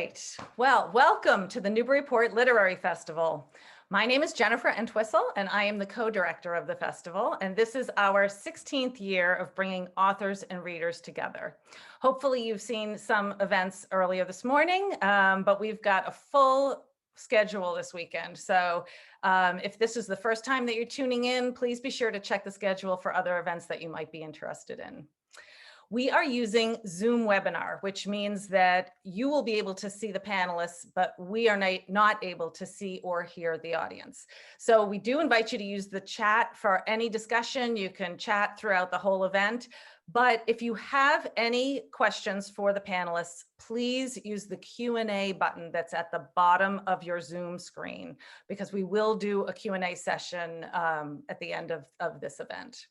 right. Well, welcome to the Newburyport Literary Festival. My name is Jennifer Entwistle, and I am the co-director of the festival. And this is our 16th year of bringing authors and readers together. Hopefully you've seen some events earlier this morning, but we've got a full schedule this weekend. So if this is the first time that you're tuning in, please be sure to check the schedule for other events that you might be interested in. We are using Zoom webinar, which means that you will be able to see the panelists, but we are not able to see or hear the audience. So we do invite you to use the chat for any discussion. You can chat throughout the whole event. But if you have any questions for the panelists, please use the Q&A button that's at the bottom of your Zoom screen, because we will do a Q&A session at the end of this event.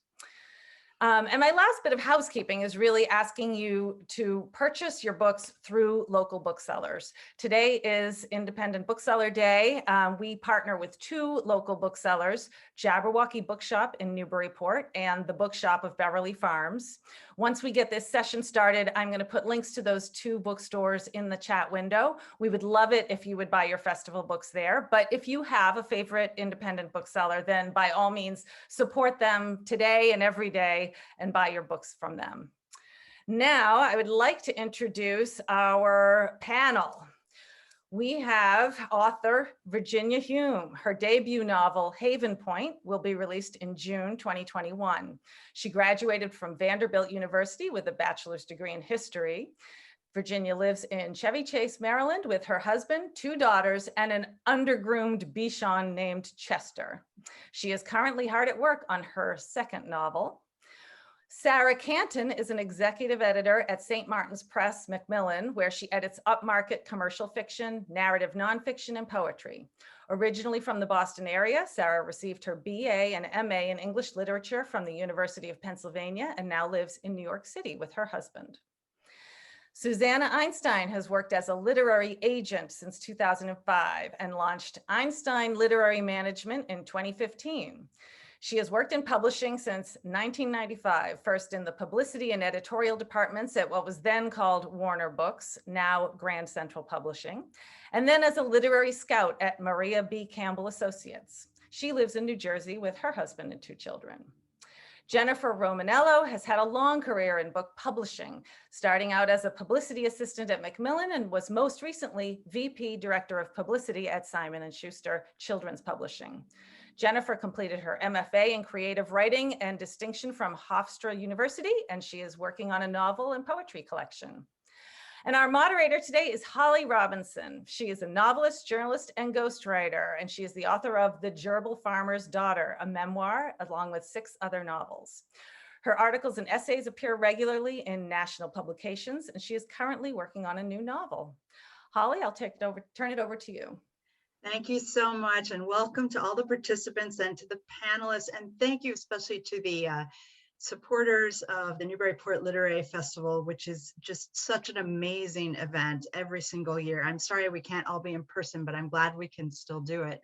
And my last bit of housekeeping is really asking you to purchase your books through local booksellers. Today is Independent Bookseller Day. We partner with two local booksellers, Jabberwocky Bookshop in Newburyport and the Bookshop of Beverly Farms. Once we get this session started, I'm going to put links to those two bookstores in the chat window. We would love it if you would buy your festival books there. But if you have a favorite independent bookseller, then by all means, support them today and every day and buy your books from them. Now, I would like to introduce our panel. We have author Virginia Hume. Her debut novel, Haven Point, will be released in June 2021. She graduated from Vanderbilt University with a bachelor's degree in history. Virginia lives in Chevy Chase, Maryland, with her husband, two daughters, and an undergroomed Bichon named Chester. She is currently hard at work on her second novel. Sarah Cantin is an executive editor at St. Martin's Press, Macmillan, where she edits upmarket commercial fiction, narrative nonfiction, and poetry. Originally from the Boston area, Sarah received her BA and MA in English literature from the University of Pennsylvania and now lives in New York City with her husband. Susanna Einstein has worked as a literary agent since 2005 and launched Einstein Literary Management in 2015. She has worked in publishing since 1995, first in the publicity and editorial departments at what was then called Warner Books, now Grand Central Publishing, and then as a literary scout at Maria B. Campbell Associates. She lives in New Jersey with her husband and two children. Jennifer Romanello has had a long career in book publishing, starting out as a publicity assistant at Macmillan and was most recently VP Director of Publicity at Simon & Schuster Children's Publishing. Jennifer completed her MFA in creative writing and distinction from Hofstra University, and she is working on a novel and poetry collection. And our moderator today is Holly Robinson. She is a novelist, journalist, and ghostwriter, and she is the author of The Gerbil Farmer's Daughter, a memoir, along with 6 other novels. Her articles and essays appear regularly in national publications, and she is currently working on a new novel. Holly, I'll turn it over to you. Thank you so much, and welcome to all the participants and to the panelists, and thank you especially to the supporters of the Newburyport Literary Festival, which is just such an amazing event every single year. I'm sorry we can't all be in person, but I'm glad we can still do it.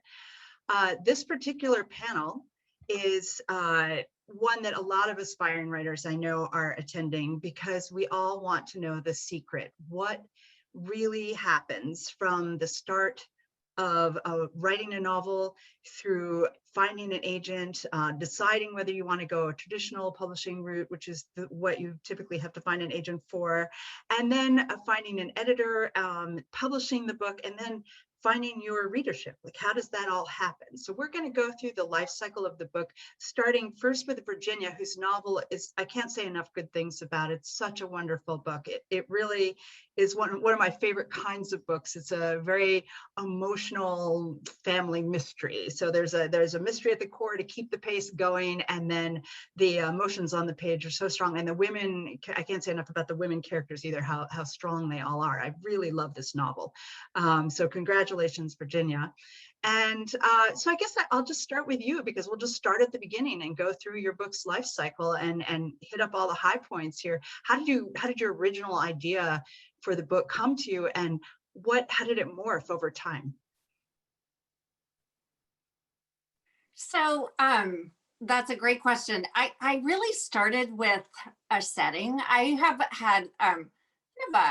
This particular panel is one that a lot of aspiring writers I know are attending, because we all want to know the secret. What really happens from the start of writing a novel through finding an agent, deciding whether you want to go a traditional publishing route, which is what you typically have to find an agent for, and then finding an editor, publishing the book, and then finding your readership. Like, how does that all happen? So we're going to go through the life cycle of the book, starting first with Virginia, whose novel is, I can't say enough good things about it. It's such a wonderful book. It really is one of my favorite kinds of books. It's a very emotional family mystery. So there's a mystery at the core to keep the pace going, and then the emotions on the page are so strong. And the women, I can't say enough about the women characters either, how strong they all are. I really love this novel. So congratulations, Virginia. And so I guess I'll just start with you, because we'll just start at the beginning and go through your book's life cycle and hit up all the high points here. How did your original idea for the book come to you, and how did it morph over time? So that's a great question. I really started with a setting. I have had kind of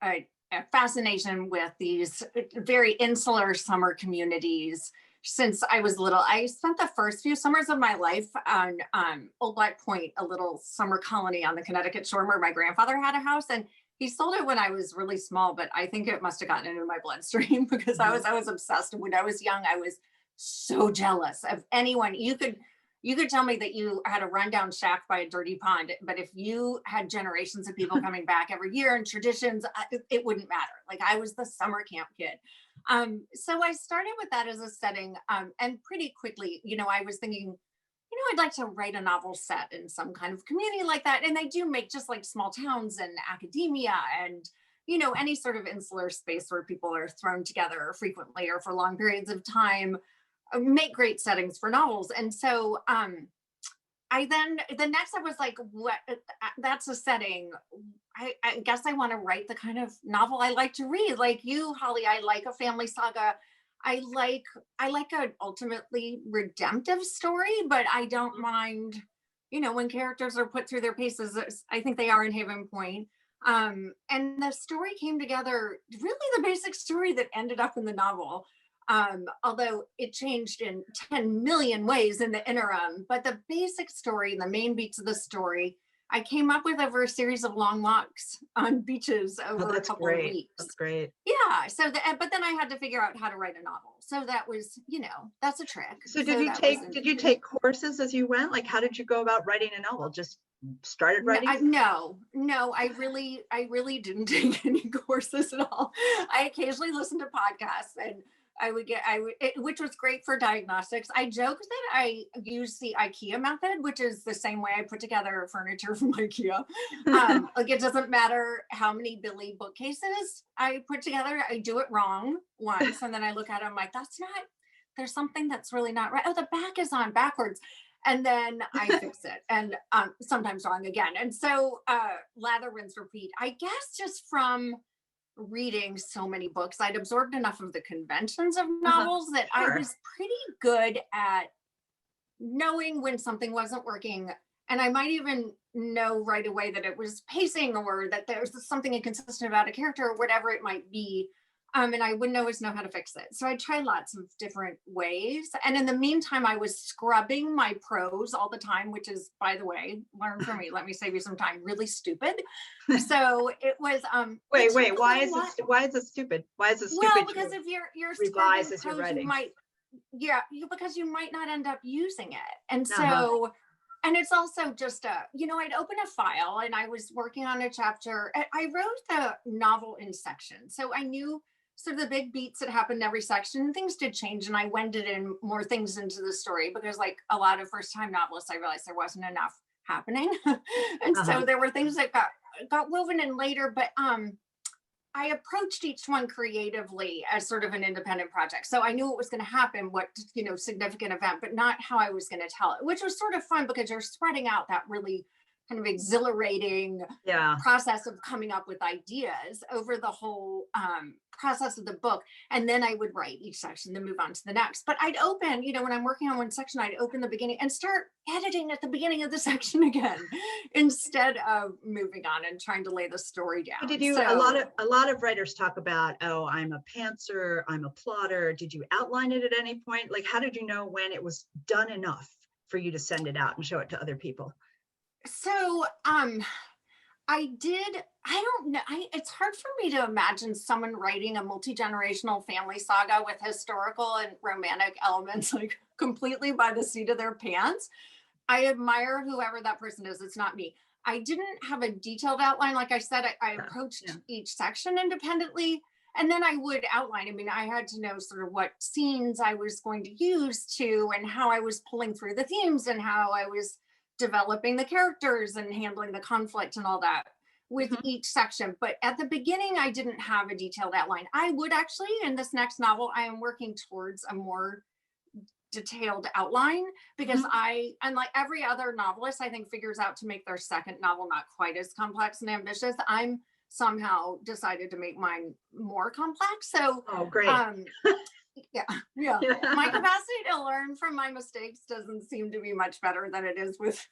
a a fascination with these very insular summer communities since I was little. I spent the first few summers of my life on Old Black Point, a little summer colony on the Connecticut shore where my grandfather had a house, and he sold it when I was really small, but I think it must have gotten into my bloodstream because I was obsessed. When I was young, I was so jealous of anyone. You could tell me that you had a rundown shack by a dirty pond, but if you had generations of people coming back every year and traditions, it wouldn't matter. Like, I was the summer camp kid. So I started with that as a setting, and pretty quickly, I was thinking, I'd like to write a novel set in some kind of community like that. And I do make just like small towns and academia and, any sort of insular space where people are thrown together frequently or for long periods of time, make great settings for novels. And so the next step was like, what, that's a setting. I guess I want to write the kind of novel I like to read. Like you, Holly, I like a family saga. I like an ultimately redemptive story, but I don't mind, when characters are put through their paces. I think they are in Haven Point. And the story came together, really the basic story that ended up in the novel. Although it changed in 10 million ways in the interim, but the basic story, the main beats of the story, I came up with over a series of long walks on beaches over a couple of weeks. That's great. Yeah. But then I had to figure out how to write a novel. So that was, that's a trick. So did you take courses as you went? Like, how did you go about writing a novel? Just started writing? No, I really didn't take any courses at all. I occasionally listened to podcasts, and which was great for diagnostics. I joke that I use the IKEA method, which is the same way I put together furniture from IKEA. Like, it doesn't matter how many Billy bookcases I put together. I do it wrong once, and then I look at it, I'm like, there's something that's really not right. Oh, the back is on backwards. And then I fix it, and sometimes wrong again. And so lather, rinse, repeat. I guess just from reading so many books, I'd absorbed enough of the conventions of novels that Sure. I was pretty good at knowing when something wasn't working. And I might even know right away that it was pacing, or that there was something inconsistent about a character, or whatever it might be. And I wouldn't always know how to fix it. So I tried lots of different ways. And in the meantime, I was scrubbing my prose all the time, which is, by the way, learn from me, let me save you some time, really stupid. So it was wait, why is it stupid? Why is it stupid? Well, because if you're revise as prose, you're writing, because you might not end up using it. And so and it's also just I'd open a file and I was working on a chapter. I wrote the novel in sections, so I knew sort of the big beats that happened in every section. Things did change, and I wended in more things into the story because, like a lot of first-time novelists, I realized there wasn't enough happening. And so there were things that got woven in later, but I approached each one creatively as sort of an independent project. So I knew what was going to happen, what, significant event, but not how I was going to tell it, which was sort of fun because you're spreading out that really kind of exhilarating process of coming up with ideas over the whole process of the book. And then I would write each section, then move on to the next. But I'd open, when I'm working on one section, I'd open the beginning and start editing at the beginning of the section again, instead of moving on and trying to lay the story down. Did you, a lot of writers talk about, oh, I'm a pantser, I'm a plotter. Did you outline it at any point? Like, how did you know when it was done enough for you to send it out and show it to other people? So I don't know. It's hard for me to imagine someone writing a multi-generational family saga with historical and romantic elements, like completely by the seat of their pants. I admire whoever that person is. It's not me. I didn't have a detailed outline. Like I said, I approached each section independently, and then I would outline. I mean, I had to know sort of what scenes I was going to use and how I was pulling through the themes and how I was developing the characters and handling the conflict and all that with each section. But at the beginning, I didn't have a detailed outline. I would actually, in this next novel, I am working towards a more detailed outline because unlike every other novelist, I think figures out to make their second novel not quite as complex and ambitious. I'm somehow decided to make mine more complex. So, great. Yeah. My capacity to learn from my mistakes doesn't seem to be much better than it is with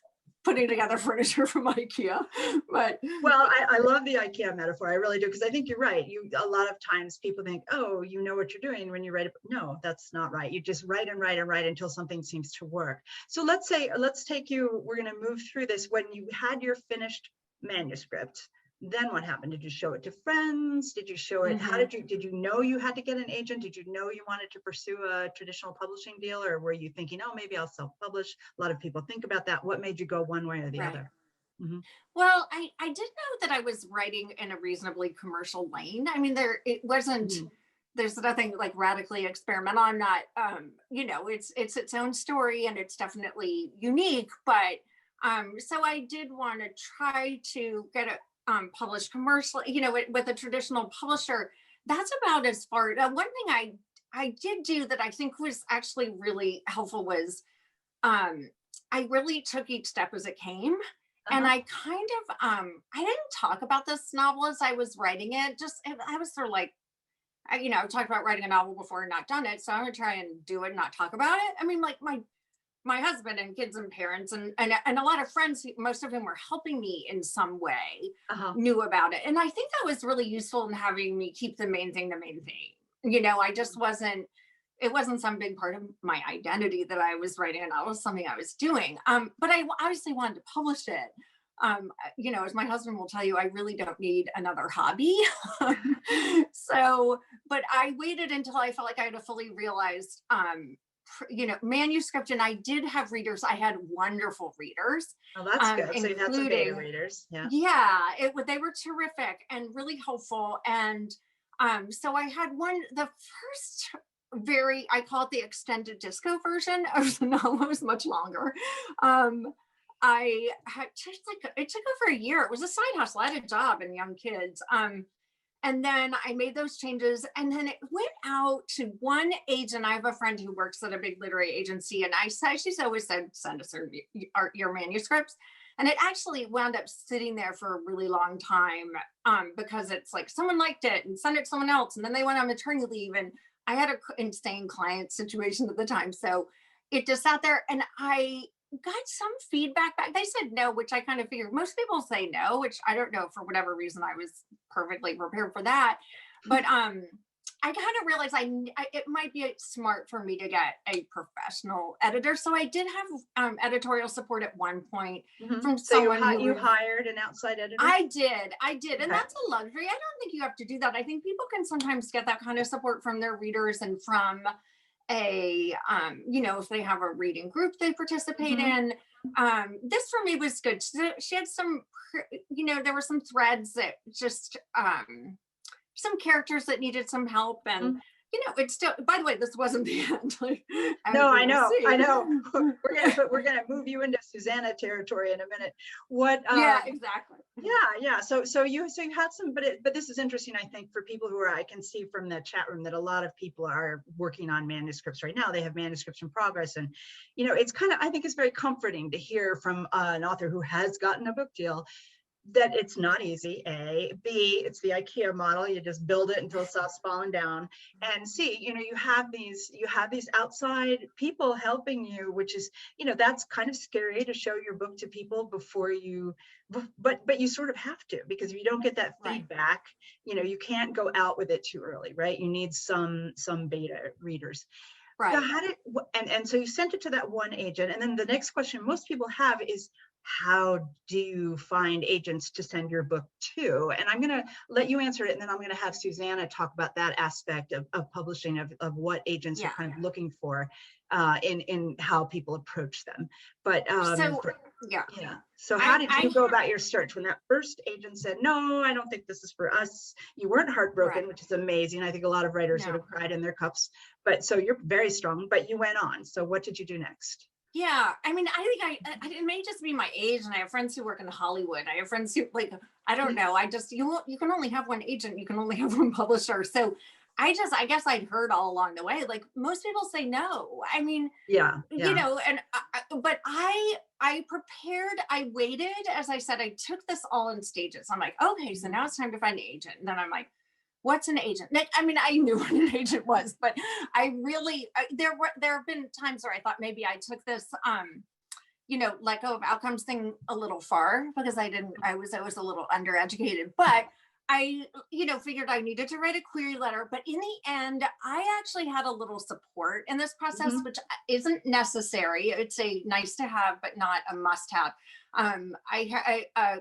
putting together furniture from IKEA, but well, I love the IKEA metaphor. I really do, because I think you're right. A lot of times people think, oh, you know what you're doing when you write it. No, that's not right. You just write and write and write until something seems to work. So let's take you, we're going to move through this. When you had your finished manuscript, then what happened? Did you show it to friends? Did you show it? How did you know you had to get an agent? Did you know you wanted to pursue a traditional publishing deal, or were you thinking, oh, maybe I'll self-publish? A lot of people think about that. What made you go one way or the other? Well, I did know that I was writing in a reasonably commercial lane. I mean, there's nothing like radically experimental. I'm not, it's its own story and it's definitely unique, but so I did want to try to get it published commercially, with a traditional publisher. That's about as far. One thing I did do that I think was actually really helpful was I really took each step as it came. And I kind of, I didn't talk about this novel as I was writing it. I was sort of like, I've talked about writing a novel before and not done it. So I'm going to try and do it and not talk about it. I mean, like my husband and kids and parents and a lot of friends, most of whom were helping me in some way, knew about it. And I think that was really useful in having me keep the main thing. I just it wasn't some big part of my identity that I was writing a novel, something I was doing. But I obviously wanted to publish it. As my husband will tell you, I really don't need another hobby. But I waited until I felt like I had a fully realized, manuscript, and I did have readers. I had wonderful readers. Oh, that's good. So you had some beta readers. Yeah, they were terrific and really helpful. And so I had the first I call it the extended disco version of the novel. It was much longer. I had it took over a year. It was a side hustle. I had a job and young kids. And then I made those changes, and then it went out to one agent. I have a friend who works at a big literary agency, and she's always said, send us your manuscripts. And it actually wound up sitting there for a really long time because it's like someone liked it and sent it to someone else, and then they went on maternity leave, and I had an insane client situation at the time. So it just sat there, and I got some feedback back. They said no, which I kind of figured. Most people say no, which I don't know, for whatever reason, I was perfectly prepared for that. But I kind of realized it might be smart for me to get a professional editor. So I did have editorial support at one point from someone. So you hired an outside editor? I did. Okay. And that's a luxury. I don't think you have to do that. I think people can sometimes get that kind of support from their readers and from if they have a reading group they participate in. This for me was good. She had some, there were some threads that just, some characters that needed some help, and it's still, by the way, this wasn't the end. No, I know. We're gonna move you into Susanna territory in a minute. Yeah, exactly. Yeah. So you had some, but this is interesting, I think, for people who I can see from the chat room that a lot of people are working on manuscripts right now. They have manuscripts in progress, and it's I think it's very comforting to hear from an author who has gotten a book deal that it's not easy. A, B, it's the IKEA model. You just build it until it stops falling down. And C, you have these outside people helping you, which is, that's kind of scary to show your book to people before you, but you sort of have to, because if you don't get that feedback, you can't go out with it too early, right? You need some beta readers. Right. So and so you sent it to that one agent. And then the next question most people have is, how do you find agents to send your book to? And I'm going to let you answer it, and then I'm going to have Susanna talk about that aspect of publishing, of what agents are kind of looking for in how people approach them. But so how did you go about your search when that first agent said, no, I don't think this is for us? You weren't heartbroken, which is amazing. I think a lot of writers would have cried in their cups, but so you're very strong, but you went on. So what did you do next? Yeah, I mean, I think it may just be my age, and I have friends who work in Hollywood. I have friends who, I don't know. You can only have one agent. You can only have one publisher. So I guess I'd heard all along the way, most people say no. I mean, but I prepared, I waited, as I said, I took this all in stages. I'm like, okay, so now it's time to find an agent. And then I'm like, what's an agent? I mean, I knew what an agent was, but I really, there have been times where I thought maybe I took this let go of outcomes thing a little far, because I was a little undereducated, but I, figured I needed to write a query letter. But in the end, I actually had a little support in this process, which isn't necessary. It's a nice to have, but not a must have. I had a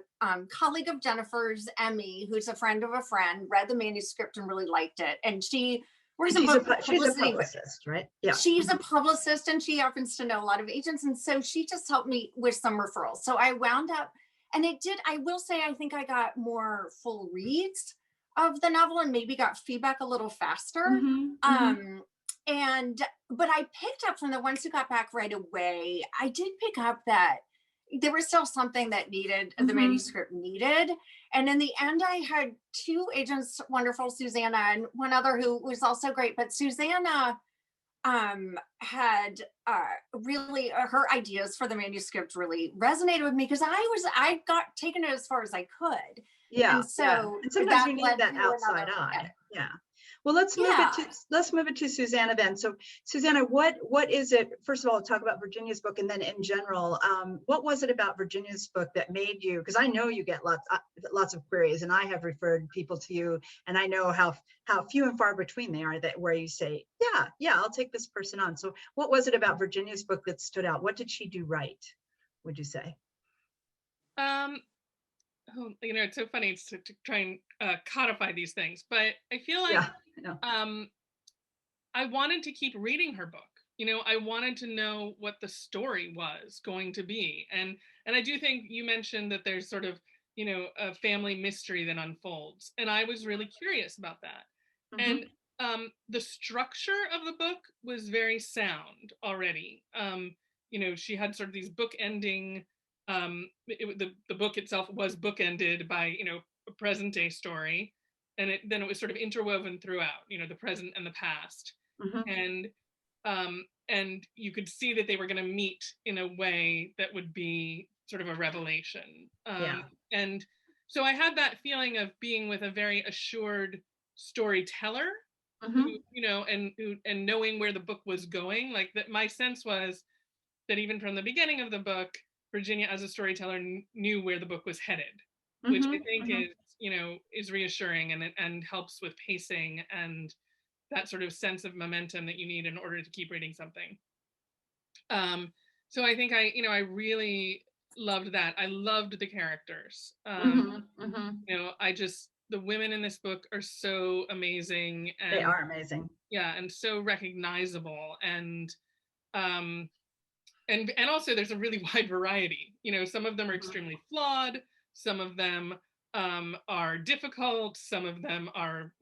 colleague of Jennifer's, Emmy, who's a friend of a friend, read the manuscript and really liked it. And she works in she's a publicist, right? Yeah. She's a publicist, and she happens to know a lot of agents. And so she just helped me with some referrals. So I wound up, and I will say, I think I got more full reads of the novel and maybe got feedback a little faster. But I picked up from the ones who got back right away, I did pick up that there was still something that the manuscript needed. And in the end, I had two agents, wonderful, Susanna and one other who was also great. But Susanna had really her ideas for the manuscript really resonated with me, because I got taken it as far as I could. Yeah. And so and sometimes you need that outside eye. Yeah. Well, let's move it to Susanna then. So Susanna, what is it? First of all, talk about Virginia's book, and then in general, what was it about Virginia's book that made you? Because I know you get lots of queries, and I have referred people to you, and I know how few and far between they are that where you say, yeah, I'll take this person on. So what was it about Virginia's book that stood out? What did she do right, would you say? It's so funny to try and codify these things, but I feel like I wanted to keep reading her book. I wanted to know what the story was going to be. And I do think you mentioned that there's sort of, a family mystery that unfolds. And I was really curious about that. And the structure of the book was very sound already. She had sort of these book-ending, the book itself was bookended by, a present day story. And then it was sort of interwoven throughout, the present and the past. And you could see that they were going to meet in a way that would be sort of a revelation. And so I had that feeling of being with a very assured storyteller, who, and knowing where the book was going. Like that, my sense was that even from the beginning of the book, Virginia as a storyteller knew where the book was headed, which I think is reassuring and helps with pacing and that sort of sense of momentum that you need in order to keep reading something. So I think I really loved that. I loved the characters. The women in this book are so amazing. And, they are amazing. Yeah, and so recognizable. And also there's a really wide variety. Some of them are extremely flawed. Some of them are difficult. Some of them are,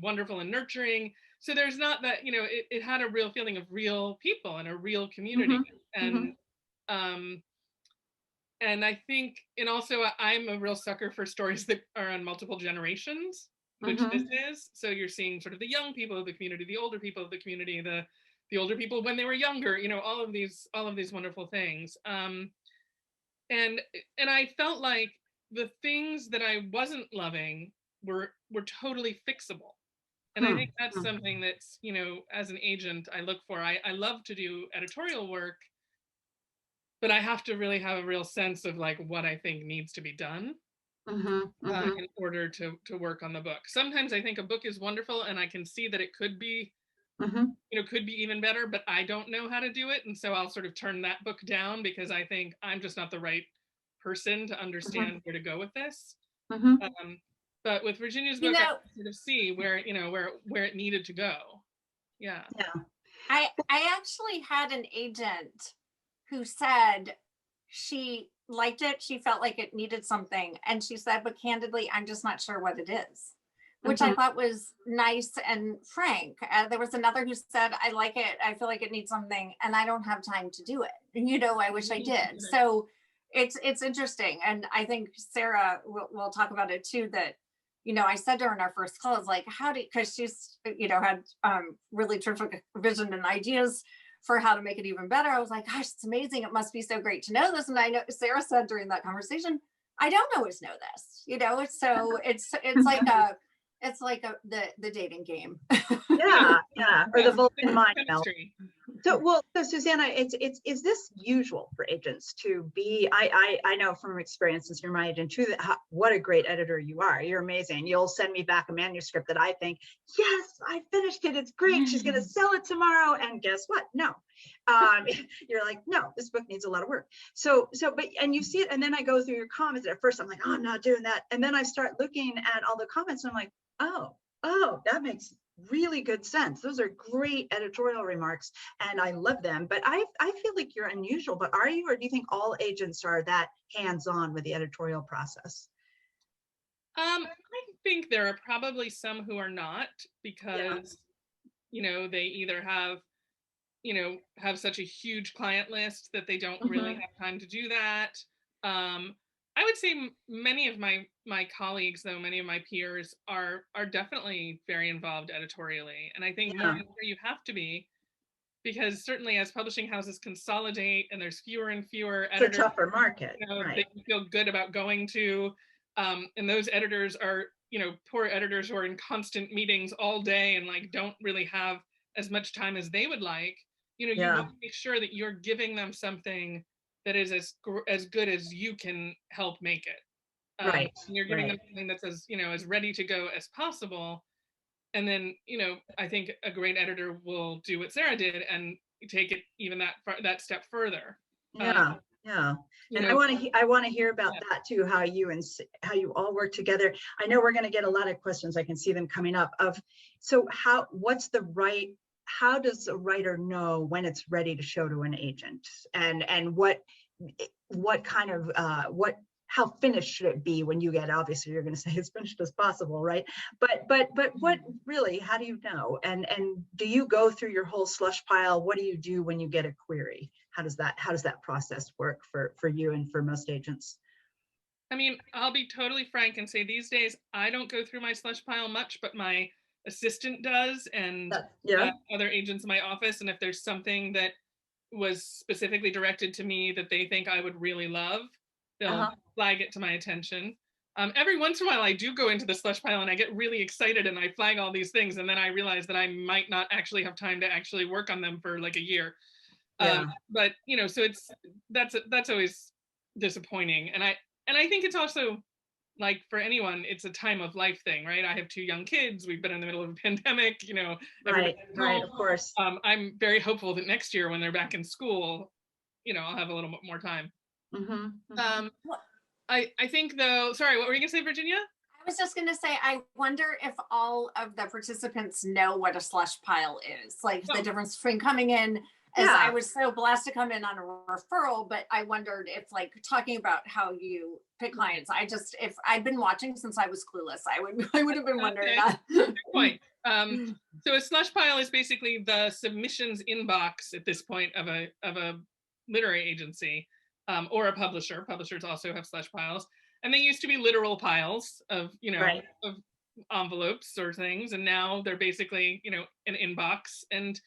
wonderful and nurturing. So there's not that, it had a real feeling of real people and a real community. And I think, and also I'm a real sucker for stories that are on multiple generations, which this is. So you're seeing sort of the young people of the community, the older people of the community, the older people when they were younger, all of these wonderful things. And I felt like the things that I wasn't loving were totally fixable. And I think that's something that's, as an agent, I look for. I love to do editorial work, but I have to really have a real sense of like what I think needs to be done in order to work on the book. Sometimes I think a book is wonderful and I can see that it could be, could be even better, but I don't know how to do it. And so I'll sort of turn that book down because I think I'm just not the right person to understand where to go with this. But with Virginia's book, I sort of see where it needed to go. Yeah. I actually had an agent who said she liked it. She felt like it needed something. And she said, but candidly, I'm just not sure what it is, which I thought was nice and frank. There was another who said, I like it. I feel like it needs something and I don't have time to do it. I wish I did. So it's interesting. And I think Sarah will talk about it too, that, I said to her in our first call, it's like, because she's, had really terrific vision and ideas for how to make it even better. I was like, gosh, it's amazing. It must be so great to know this. And I know Sarah said during that conversation, I don't always know this, it's so it's like the dating game. Or the Vulcan mind melt. So Susanna, is this usual for agents to be? I know from experience, since you're my agent too, that what a great editor you are. You're amazing. You'll send me back a manuscript that I think, yes, I finished it. It's great. She's going to sell it tomorrow. And guess what? No, you're like, no, this book needs a lot of work. And you see it, and then I go through your comments. At first, I'm like, oh, I'm not doing that. And then I start looking at all the comments, and I'm like, oh, that makes really good sense. Those are great editorial remarks and I love them. But I feel like you're unusual, but are you, or do you think all agents are that hands-on with the editorial process? I think there are probably some who are not, because they either have such a huge client list that they don't really have time to do that. I would say many of my colleagues, though, many of my peers are definitely very involved editorially. And I think more and more you have to be, because certainly as publishing houses consolidate and there's fewer and fewer editors, it's a tougher market, they feel good about going to, and those editors are, poor editors who are in constant meetings all day and like don't really have as much time as they would like. You want to make sure that you're giving them something that is as good as you can help make it. And you're giving them something that's as ready to go as possible. And then, I think a great editor will do what Sarah did and take it even that step further. And I want to hear about that too, how you all work together. I know we're going to get a lot of questions. I can see them coming up how does a writer know when it's ready to show to an agent, and what kind of how finished should it be when you get, obviously you're going to say as finished as possible, right? But what really, how do you know? And do you go through your whole slush pile? What do you do when you get a query? How does that process work for you and for most agents? I mean, I'll be totally frank and say these days I don't go through my slush pile much, but my assistant does, and other agents in my office. And if there's something that was specifically directed to me that they think I would really love, they'll flag it to my attention. Every once in a while I do go into the slush pile and I get really excited and I flag all these things, and then I realize that I might not actually have time to actually work on them for like a year. But so that's always disappointing. And I think it's also, like, for anyone, it's a time of life thing, right? I have 2 young kids. We've been in the middle of a pandemic, right, of course. I'm very hopeful that next year when they're back in school, I'll have a little bit more time. I think, though, sorry, what were you gonna say, Virginia? I was just gonna say, I wonder if all of the participants know what a slush pile is, like the difference between coming in, as I was so blessed to come in on a referral, but I wondered if, like, talking about how you pick clients, if I'd been watching since I was clueless, I would have been wondering that. Good point. So a slush pile is basically the submissions inbox at this point of a literary agency, or a publisher. Publishers also have slush piles, and they used to be literal piles of of envelopes or things, and now they're basically an inbox. And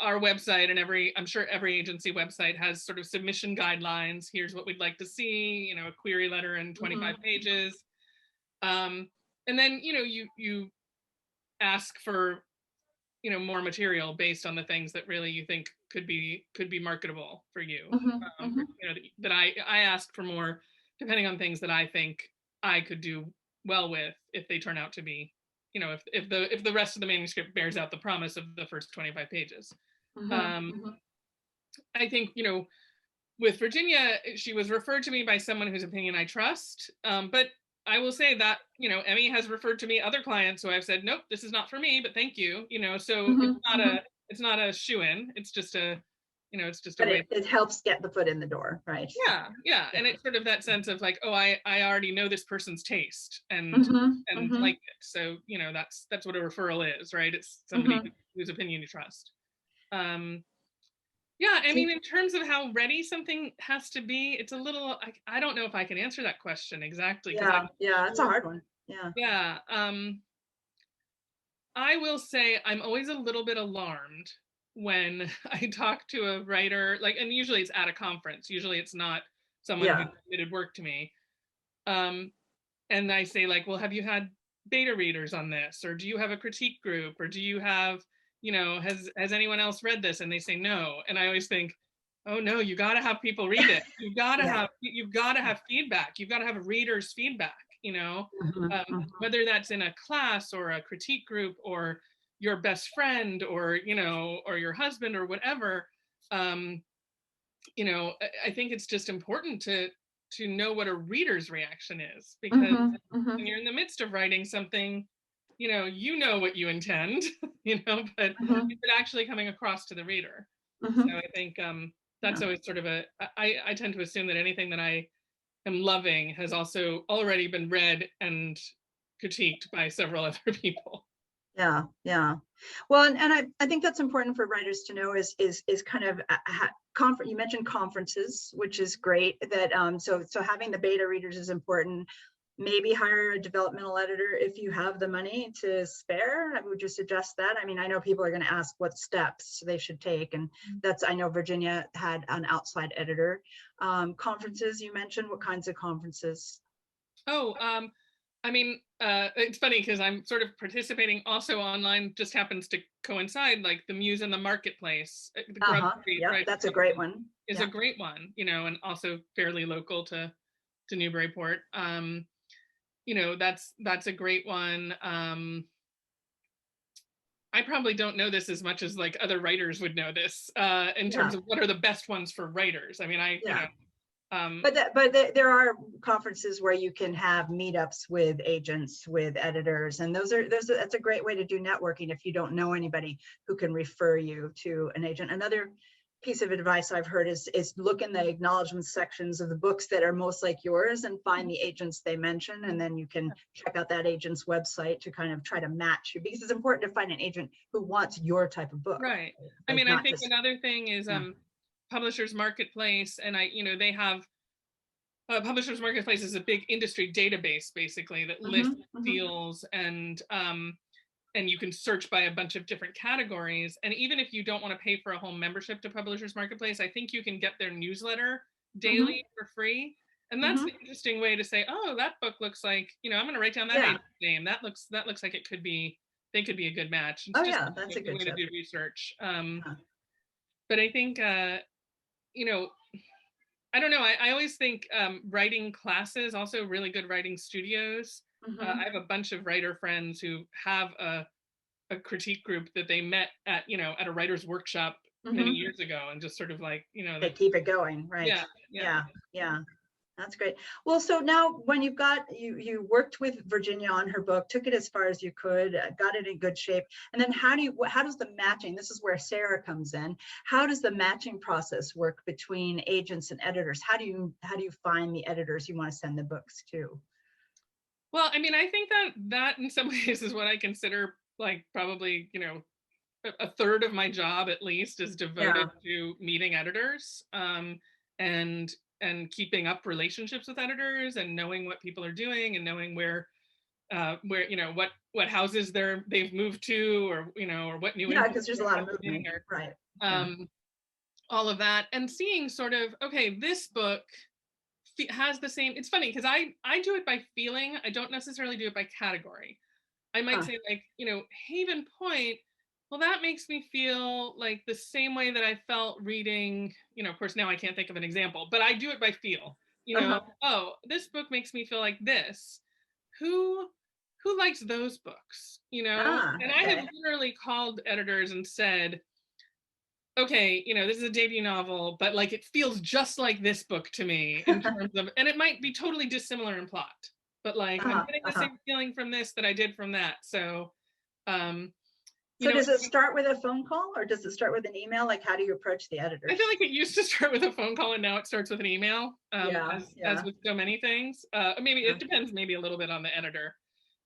our website, and I'm sure every agency website has sort of submission guidelines. Here's what we'd like to see, a query letter in 25 pages. And then, you ask for, more material based on the things that really you think could be marketable for you. That I ask for more, depending on things that I think I could do well with, if they turn out to be, if the rest of the manuscript bears out the promise of the first 25 pages. I think, with Virginia, she was referred to me by someone whose opinion I trust. But I will say that, Emmy has referred to me other clients who I've said, nope, this is not for me, but thank you. So it's not a shoo-in. It's just a way. It helps get the foot in the door, right? Yeah. And it's sort of that sense of like, oh, I already know this person's taste and like it. So, that's what a referral is, right? It's somebody whose opinion you trust. I mean, in terms of how ready something has to be, it's a little, I don't know if I can answer that question exactly. It's a hard one. I will say I'm always a little bit alarmed when I talk to a writer, and usually it's at a conference. Usually it's not someone who submitted work to me. And I say, like, well, have you had beta readers on this? Or do you have a critique group? Or do you have, has anyone else read this? And they say no. And I always think, oh no, you got to have people read it. You've got to have feedback. You've got to have readers' feedback, whether that's in a class or a critique group or your best friend or your husband or whatever. I think it's just important to know what a reader's reaction is, because when you're in the midst of writing something, you know what you intend, but is it actually coming across to the reader? So I think that's always sort of I tend to assume that anything that I am loving has also already been read and critiqued by several other people. Yeah, yeah. Well, and I think that's important for writers to know is kind of you mentioned conferences, which is great. That so having the beta readers is important. Maybe hire a developmental editor if you have the money to spare. I would just suggest that. I mean, I know people are going to ask what steps they should take, and I know Virginia had an outside editor. Conferences, you mentioned, what kinds of conferences? Oh, I mean, it's funny because I'm sort of participating also online, just happens to coincide, like the Muse in the Marketplace. The Grub Street, yeah, right? That's a great one. Is a great one, and also fairly local to Newburyport. That's a great one. I probably don't know this as much as like other writers would know this in terms of what are the best ones for writers. I mean, but there are conferences where you can have meetups with agents, with editors, and that's a great way to do networking if you don't know anybody who can refer you to an agent. Another piece of advice I've heard is look in the acknowledgement sections of the books that are most like yours and find the agents they mention, and then you can check out that agent's website to kind of try to match you, because it's important to find an agent who wants your type of book. Right. I mean, I think another thing is Publishers Marketplace, and they have Publishers Marketplace is a big industry database basically that lists deals, and you can search by a bunch of different categories. And even if you don't want to pay for a whole membership to Publishers Marketplace, I think you can get their newsletter daily for free. And that's the interesting way to say, oh, that book looks like, I'm going to write down that name. That looks like they could be a good match. It's just that's a good way to do research. But I think, I don't know. I always think writing classes, also really good writing studios. I have a bunch of writer friends who have a critique group that they met at a writer's workshop many years ago, and just sort of like, they keep it going, right? Yeah. That's great. Well, so now when you worked with Virginia on her book, took it as far as you could, got it in good shape, and then how does the matching? This is where Sarah comes in. How does the matching process work between agents and editors? How do you find the editors you want to send the books to? Well, I mean, I think that in some ways is what I consider like probably, a third of my job at least is devoted to meeting editors and keeping up relationships with editors and knowing what people are doing and knowing where what houses they've moved to, or or what new because there's a lot of movement, right? All of that, and seeing sort of, okay, this book has the same. It's funny because I do it by feeling. I don't necessarily do it by category. I might say like, Haven Point, well, that makes me feel like the same way that I felt reading, of course now I can't think of an example, but I do it by feel, oh, this book makes me feel like this. Who likes those books, and I have literally called editors and said, okay, this is a debut novel, but like it feels just like this book to me in terms of, and it might be totally dissimilar in plot, but like I'm getting the same feeling from this that I did from that. So, so does it start with a phone call or does it start with an email? Like, how do you approach the editors? I feel like it used to start with a phone call and now it starts with an email, as with so many things. Maybe it depends maybe a little bit on the editor.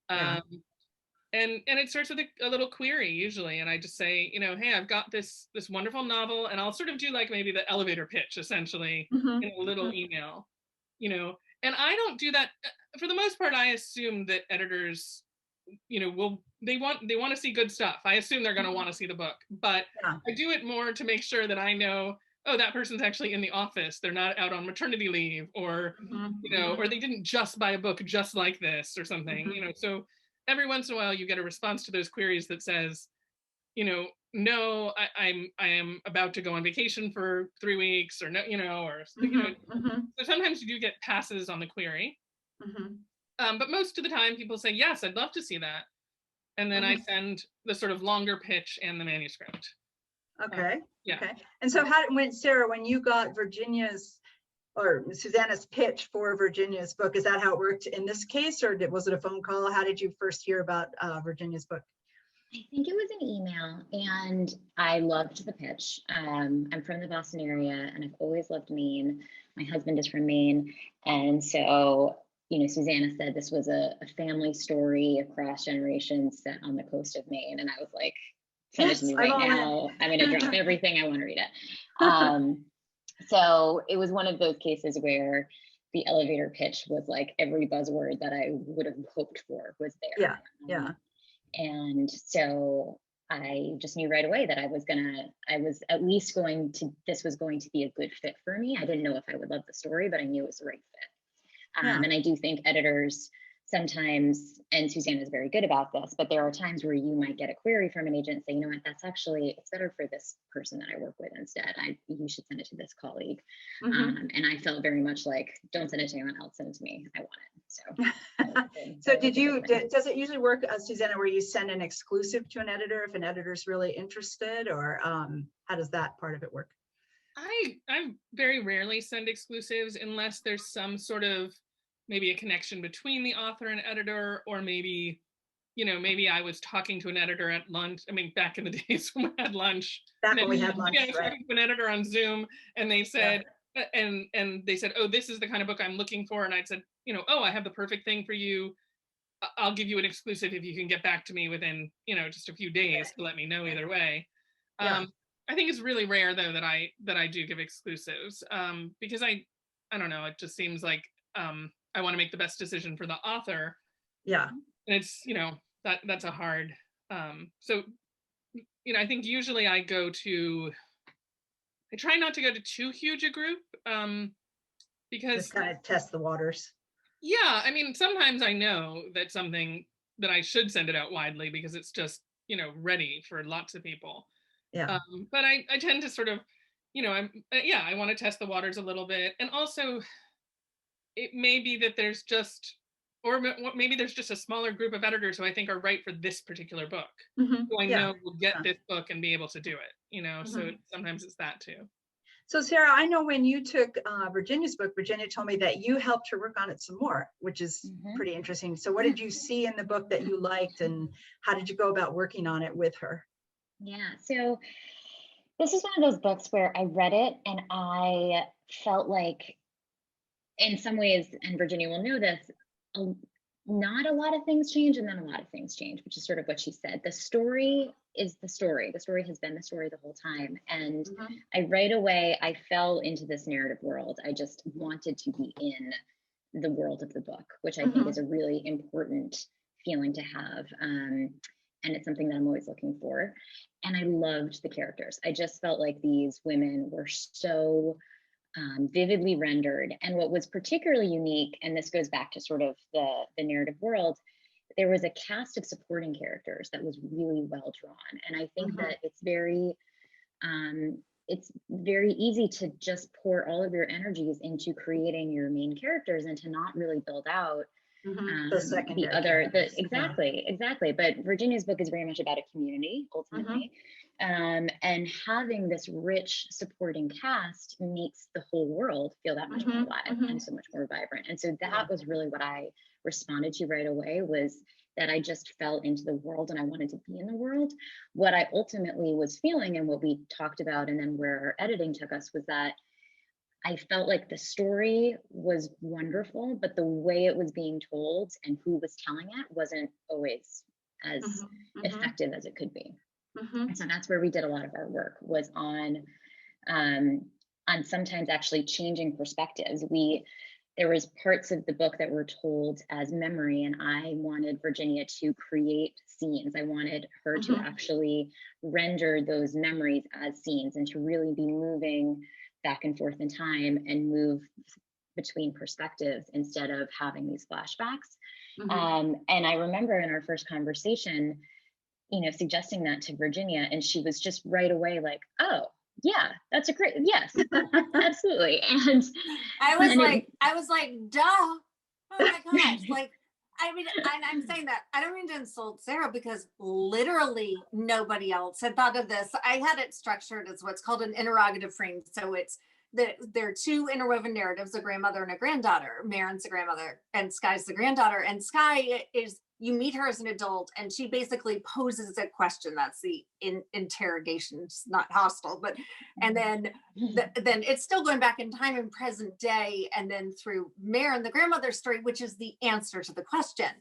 And it starts with a little query usually, and I just say, hey, I've got this wonderful novel, and I'll sort of do like maybe the elevator pitch essentially in a little email, and I don't do that for the most part. I assume that editors, they want to see good stuff. I assume they're going to want to see the book, but I do it more to make sure that I know, oh, that person's actually in the office. They're not out on maternity leave, or or they didn't just buy a book just like this or something, so every once in a while you get a response to those queries that says, no, I am about to go on vacation for 3 weeks, or no, or so sometimes you do get passes on the query. But most of the time people say, yes, I'd love to see that. And then I send the sort of longer pitch and the manuscript. Okay. Yeah. Okay. And so Sarah, when you got Virginia's or Susanna's pitch for Virginia's book, is that how it worked in this case, or was it a phone call? How did you first hear about Virginia's book? I think it was an email, and I loved the pitch. I'm from the Boston area, and I've always loved Maine. My husband is from Maine, and so Susanna said this was a family story across generations set on the coast of Maine, and I was like, send it to me right now. I'm going to drop everything. I want to read it. So it was one of those cases where the elevator pitch was like every buzzword that I would have hoped for was there. Yeah. And so I just knew right away that this was going to be a good fit for me. I didn't know if I would love the story, but I knew it was the right fit. And I do think editors sometimes, and Susanna is very good about this, but there are times where you might get a query from an agent and say, you know what, it's better for this person that I work with instead. You should send it to this colleague. And I felt very much like, don't send it to anyone else, send it to me. I want it. So, does it usually work, Susanna, where you send an exclusive to an editor if an editor's really interested, or how does that part of it work? I very rarely send exclusives unless there's some sort of maybe a connection between the author and editor, or maybe I was talking to an editor at lunch. I mean, back in the days when we had lunch. Back when we had lunch, I was talking to an editor on Zoom, and they said, and they said, oh, this is the kind of book I'm looking for. And I said, oh, I have the perfect thing for you. I'll give you an exclusive if you can get back to me within, just a few days to let me know either way. I think it's really rare though that I do give exclusives, because I don't know, it just seems like I want to make the best decision for the author. Yeah. And it's, that's a hard, so, I think usually I try not to go to too huge a group, because just kind of test the waters. Yeah. I mean, sometimes I know that something that I should send it out widely because it's just, ready for lots of people. Yeah. But I tend to sort of, I want to test the waters a little bit. And also it may be that there's just a smaller group of editors who I think are right for this particular book, who I know will get this book and be able to do it, so sometimes it's that too. So Sarah, I know when you took Virginia's book, Virginia told me that you helped her work on it some more, which is pretty interesting. So what did you see in the book that you liked, and how did you go about working on it with her? Yeah, so this is one of those books where I read it and I felt like, in some ways, and Virginia will know this, not a lot of things change and then a lot of things change, which is sort of what she said. The story is the story. The story has been the story the whole time. And right away, I fell into this narrative world. I just wanted to be in the world of the book, which I think is a really important feeling to have. And it's something that I'm always looking for. And I loved the characters. I just felt like these women were so vividly rendered. And what was particularly unique, and this goes back to sort of the narrative world, there was a cast of supporting characters that was really well drawn. And I think that it's very easy to just pour all of your energies into creating your main characters and to not really build out the secondary exactly. But Virginia's book is very much about a community ultimately. And having this rich supporting cast makes the whole world feel that much more alive and so much more vibrant. And so that was really what I responded to right away, was that I just fell into the world and I wanted to be in the world. What I ultimately was feeling, and what we talked about and then where our editing took us, was that I felt like the story was wonderful, but the way it was being told and who was telling it wasn't always as effective as it could be. And so that's where we did a lot of our work, was on sometimes actually changing perspectives. There was parts of the book that were told as memory, and I wanted Virginia to create scenes. I wanted her to actually render those memories as scenes and to really be moving back and forth in time and move between perspectives instead of having these flashbacks. And I remember in our first conversation, suggesting that to Virginia, and she was just right away like, oh, yeah, that's a great, yes, absolutely. And I was like, duh. Oh my gosh. Like, I mean, and I'm saying that, I don't mean to insult Sarah, because literally nobody else had thought of this. I had it structured as what's called an interrogative frame. So it's there are two interwoven narratives, a grandmother and a granddaughter. Maren's the grandmother and Skye's the granddaughter. And Skye is, you meet her as an adult, and she basically poses a question. That's the interrogation. It's not hostile, but, and then it's still going back in time in present day, and then through Maren, the grandmother's story, which is the answer to the question.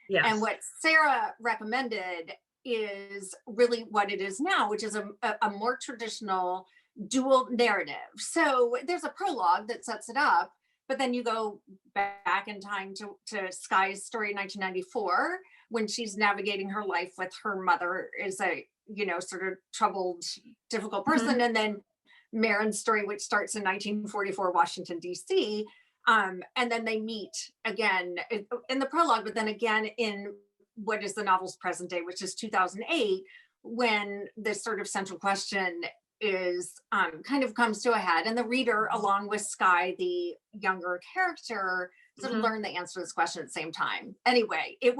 Yes. And what Sarah recommended is really what it is now, which is a more traditional dual narrative. So there's a prologue that sets it up, but then you go back in time to Skye's story in 1994, when she's navigating her life with her mother as a, sort of troubled, difficult person. And then Maren's story, which starts in 1944, Washington, D.C. And then they meet again in the prologue, but then again in what is the novel's present day, which is 2008, when this sort of central question is kind of comes to a head, and the reader, along with Skye, the younger character, sort of learn the answer to this question at the same time. Anyway, it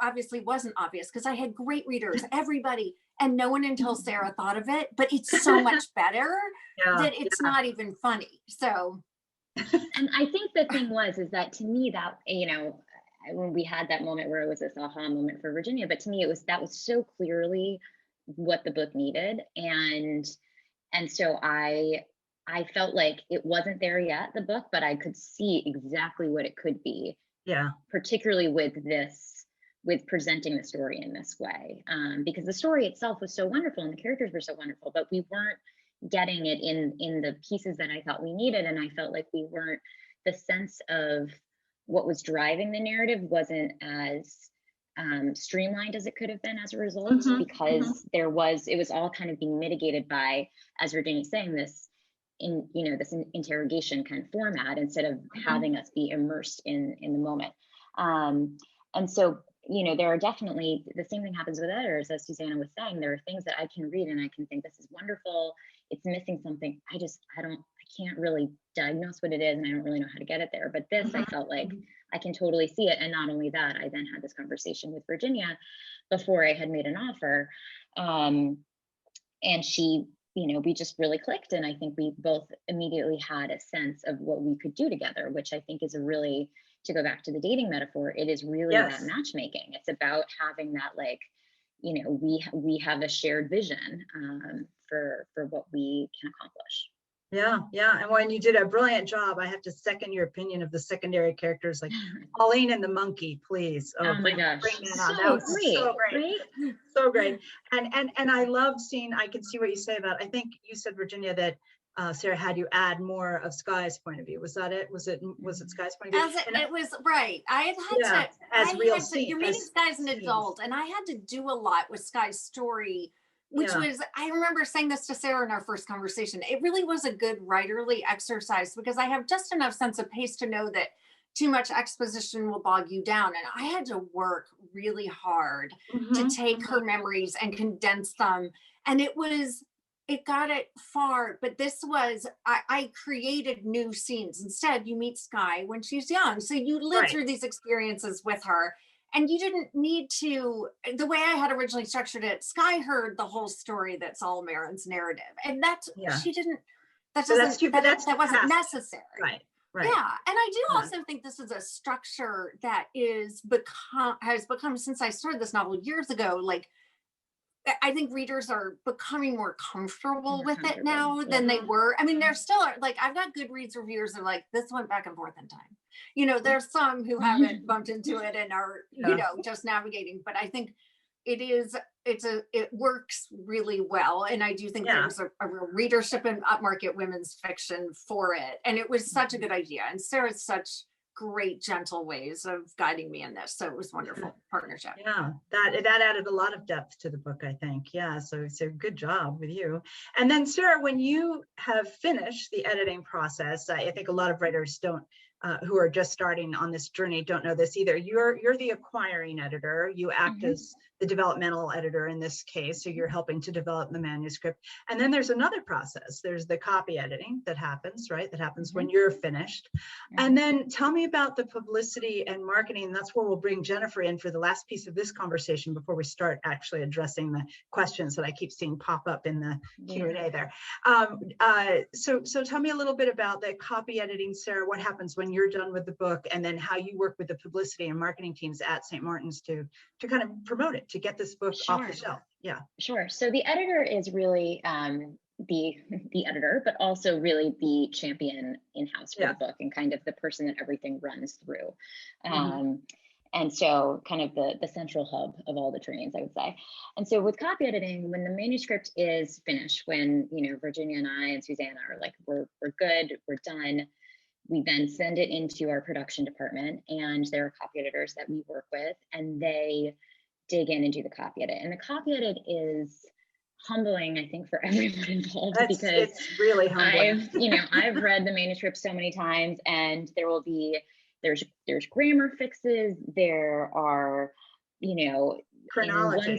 obviously wasn't obvious, because I had great readers, everybody, and no one until Sarah thought of it, but it's so much better that it's not even funny. So, and I think the thing is that to me that, when we had that moment where it was this aha moment for Virginia, but to me that was so clearly what the book needed. And so I felt like it wasn't there yet, the book, but I could see exactly what it could be. Yeah. Particularly with presenting the story in this way. Because the story itself was so wonderful and the characters were so wonderful, but we weren't getting it in the pieces that I thought we needed. And I felt like the sense of what was driving the narrative wasn't as streamlined as it could have been as a result, because it was all kind of being mitigated by, as Virginia's saying, this interrogation kind of format, instead of having us be immersed in the moment. And so, there are definitely, the same thing happens with editors, as Susanna was saying. There are things that I can read and I can think, this is wonderful, it's missing something. I can't really diagnose what it is, and I don't really know how to get it there. But this, I felt like I can totally see it. And not only that, I then had this conversation with Virginia before I had made an offer. And she, we just really clicked. And I think we both immediately had a sense of what we could do together, which I think is to go back to the dating metaphor, it is really that matchmaking. It's about having that, we have a shared vision for what we can accomplish. Yeah. And when you did a brilliant job, I have to second your opinion of the secondary characters, like Pauline and the monkey, please. Oh my gosh. Bring that on. That was so great. Right? So great. And I love seeing, I can see what you say about, I think you said, Virginia, that Sarah had you add more of Skye's point of view. Was that it? Was it Skye's point of view? It was right. I had to, you're meeting Skye as an adult, and I had to do a lot with Skye's story, which was, I remember saying this to Sarah in our first conversation. It really was a good writerly exercise, because I have just enough sense of pace to know that too much exposition will bog you down. And I had to work really hard to take her memories and condense them. And it got it far, but this was, I created new scenes. Instead, you meet Skye when she's young. So you live through these experiences with her, and you didn't need to, the way I had originally structured it, Skye heard the whole story that's all Maren's narrative. And she didn't, that wasn't necessary. Right. Yeah. And I do also think this is a structure that has become, since I started this novel years ago, like, I think readers are becoming more comfortable with it now than they were. I mean, there's still, like, I've got Goodreads reviewers that are like, this went back and forth in time. There's some who haven't bumped into it and are, just navigating. But I think it works really well. And I do think there's a real readership in upmarket women's fiction for it. And it was such a good idea. And Sarah's such great, gentle ways of guiding me in this. So it was wonderful partnership. Yeah, that added a lot of depth to the book, I think. Yeah, so good job with you. And then Sarah, when you have finished the editing process, I think a lot of writers don't who are just starting on this journey don't know this either. You're the acquiring editor. You act as the developmental editor in this case, so you're helping to develop the manuscript. And then there's another process. There's the copy editing that happens, right? That happens when you're finished. And then tell me about the publicity and marketing. That's where we'll bring Jennifer in for the last piece of this conversation before we start actually addressing the questions that I keep seeing pop up in the Q&A there. So tell me a little bit about the copy editing, Sarah. What happens when you're done with the book, and then how you work with the publicity and marketing teams at St. Martin's to kind of promote it, to get this book off the shelf. Yeah. Sure. So the editor is really the editor, but also really the champion in-house for the book, and kind of the person that everything runs through. And so kind of the central hub of all the trainings, I would say. And so with copy editing, when the manuscript is finished, when, you know, Virginia and I and Susanna are like, we're good, we're done, we then send it into our production department, and there are copy editors that we work with, and they dig in and do the copy edit. And the copy edit is humbling, I think, for everyone involved, because it's really humbling. I've read the manuscript so many times, and there's grammar fixes, there are, chronology.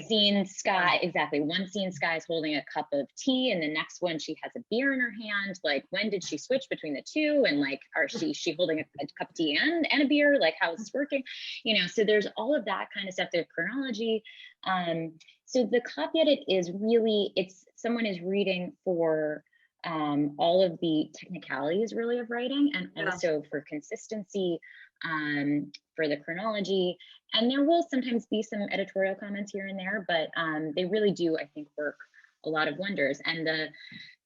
one scene Sky's holding a cup of tea, and the next one she has a beer in her hand. Like, when did she switch between the two? And like, she holding a cup of tea and a beer? Like, how is this working? So there's all of that kind of stuff. There's chronology. So the copy edit is really, someone is reading for all of the technicalities really of writing, and also for consistency, for the chronology. And there will sometimes be some editorial comments here and there, but they really do, I think, work a lot of wonders. And